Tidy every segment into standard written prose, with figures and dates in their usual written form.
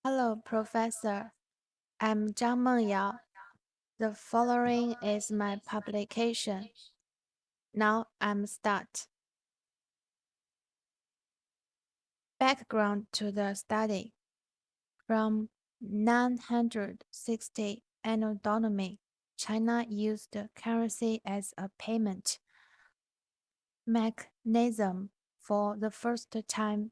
Hello, Professor. I'm Zhang Mengyao. The following is my publication. Now I'm start. Background to the study. From 960 anno domini, China used currency as a payment mechanism for the first time,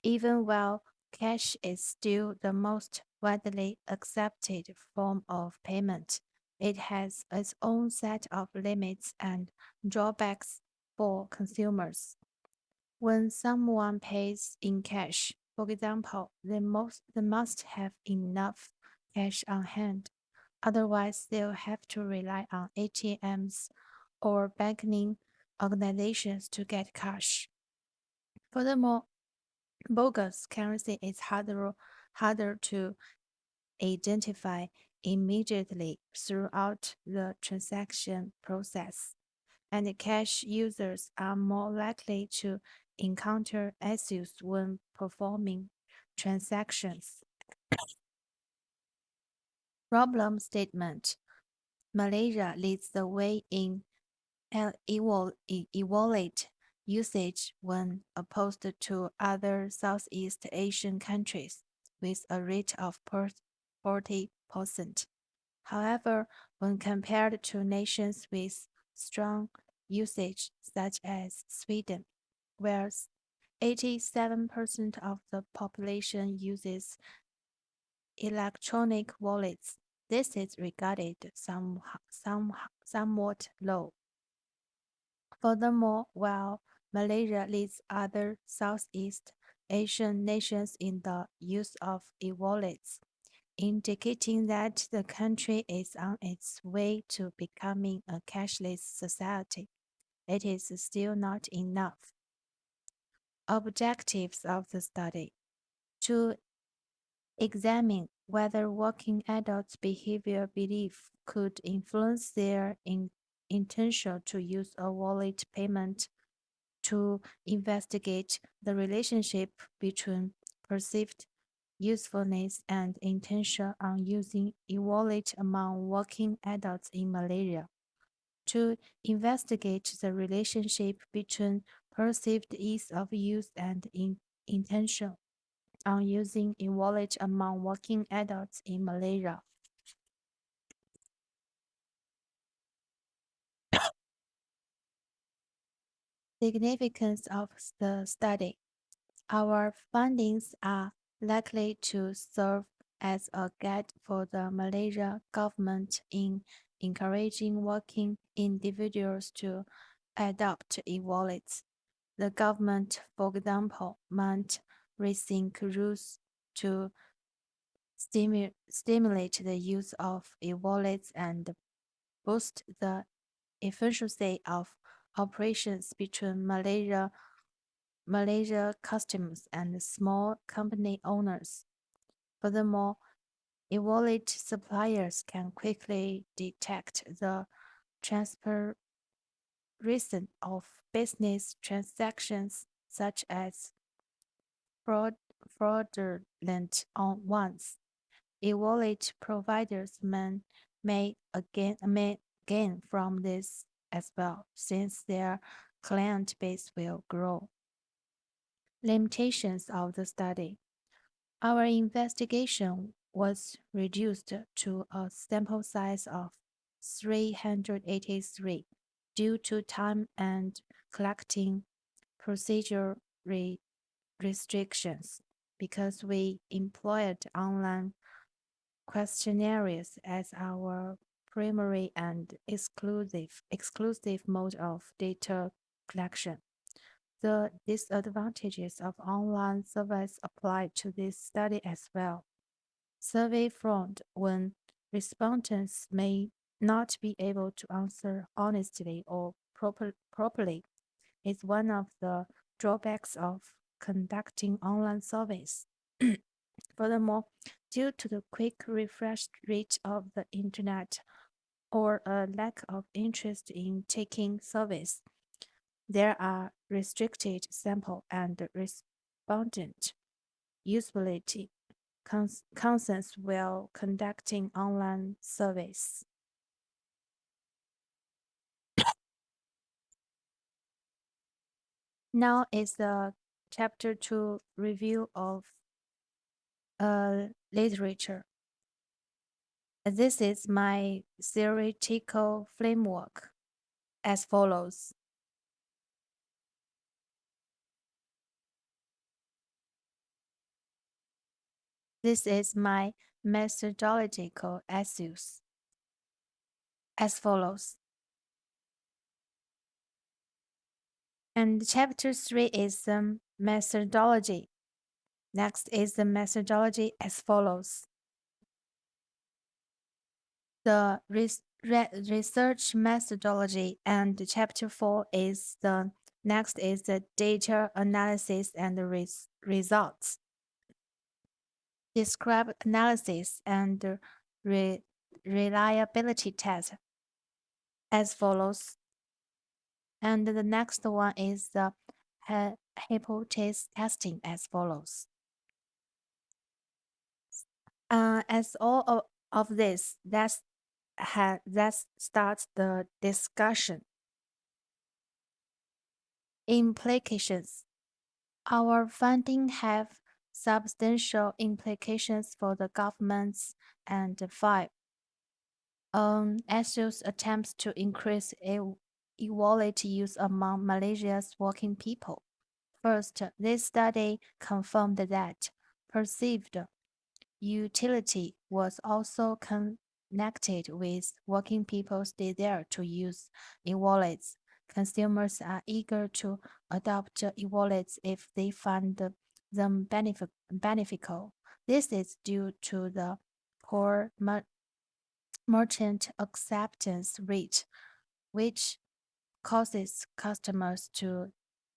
even while cash is still the most widely accepted form of payment. It has its own set of limits and drawbacks for consumers. When someone pays in cash, for example, they must have enough cash on hand. Otherwise, they'll have to rely on ATMs or banking organizations to get cash. Furthermore, bogus currency is harder to identify immediately throughout the transaction process, and cash users are more likely to encounter issues when performing transactions. Problem statement. Malaysia leads the way in e-wallet usage when opposed to other Southeast Asian countries with a rate of 40%. However, when compared to nations with strong usage such as Sweden, where 87% of the population uses electronic wallets, this is regarded somewhat low. Furthermore, while Malaysia leads other Southeast Asian nations in the use of e-wallets, indicating that the country is on its way to becoming a cashless society, it is still not enough. Objectives of the study: to examine whether working adults' behavior belief could influence their intention to use a wallet payment, to investigate the relationship between perceived usefulness and intention on using e-wallet among working adults in Malaysia, to investigate the relationship between perceived ease of use and intention on using e-wallet among working adults in Malaysia. Significance of the study. Our findings are likely to serve as a guide for the Malaysia government in encouraging working individuals to adopt e-wallets. The government, for example, might rethink rules to stimulate the use of e-wallets and boost the efficiency of operations between Malaysia customs and small company owners. Furthermore, e-wallet suppliers can quickly detect the transparency of business transactions such as fraudulent ones. E-wallet providers may gain from this as well, since their client base will grow. Limitations of the study. Our investigation was reduced to a sample size of 383 due to time and collecting procedure restrictions, because we employed online questionnaires as our primary and exclusive mode of data collection. The disadvantages of online surveys apply to this study as well. Survey fraud, when respondents may not be able to answer honestly or properly, is one of the drawbacks of conducting online surveys. Furthermore, due to the quick refresh rate of the internet or a lack of interest in taking surveys, there are restricted sample and respondent usability. consents while conducting online service. Now is the chapter 2 review of literature. This is my theoretical framework as follows. This is my methodological essays as follows. And chapter 3 is the methodology. Next is the methodology as follows. The research methodology, and chapter 4 is the next is the data analysis and the results. Describe analysis and reliability test as follows. And the next one is the hypothesis testing as follows. As all of this, let's start the discussion. Implications. Our funding have substantial implications for the governments and the five. ASU's attempts to increase e-wallet use among Malaysia's working people. First, this study confirmed that perceived utility was also connected with working people's desire to use e-wallets. Consumers are eager to adopt e-wallets if they find them beneficial. This is due to the poor merchant acceptance rate, which causes customers to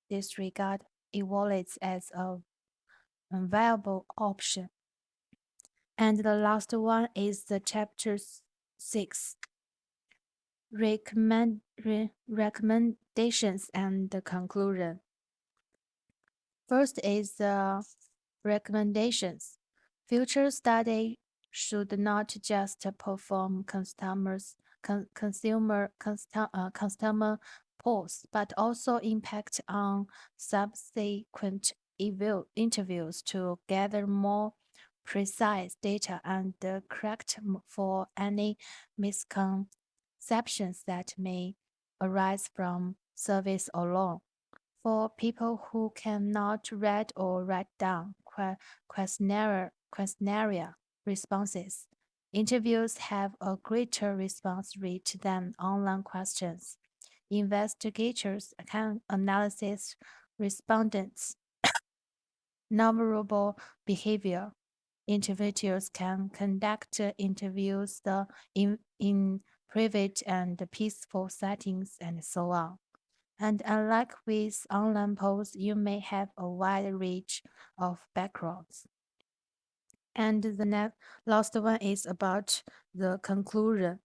disregard e-wallets as a viable option. And the last one is the chapter 6 recommendations and the conclusion. First is the recommendations. Future study should not just perform customer polls, but also impact on subsequent interviews to gather more precise data and correct for any misconceptions that may arise from service alone. For people who cannot read or write down questionnaire responses, interviews have a greater response rate than online questions. Investigators can analyze respondents' nonverbal behavior. Individuals can conduct interviews in private and peaceful settings and so on. And unlike with online polls, you may have a wide range of backgrounds. And the last one is about the conclusion.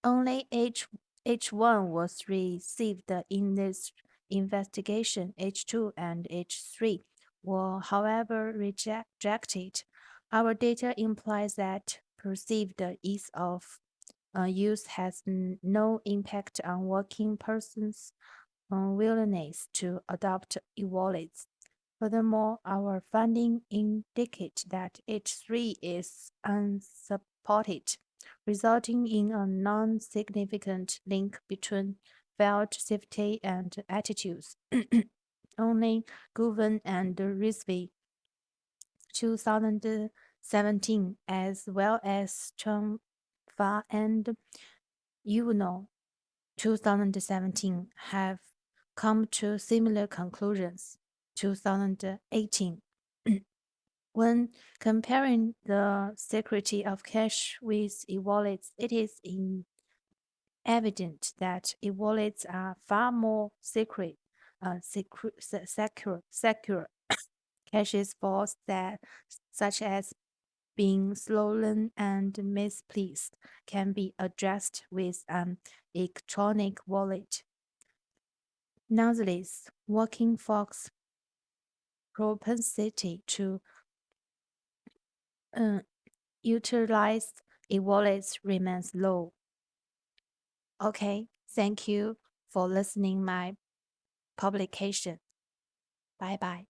Only H1 was received in this investigation. H2 and H3 were, however, rejected. Our data implies that perceived ease of use has no impact on working persons' willingness to adopt e-wallets. Furthermore, our findings indicate that H3 is unsupported, resulting in a non-significant link between felt safety and attitudes. Only Guven and Rizvi 2017, as well as Fa and Yuno 2017 have come to similar conclusions. 2018. When comparing the security of cash with e-wallets, it is evident that e-wallets are far more secure. Caches faults that, such as being stolen and misplaced, can be addressed with an electronic wallet. Nonetheless, working folks' propensity to utilized e-wallets remains low. Okay, thank you for listening my publication. Bye bye.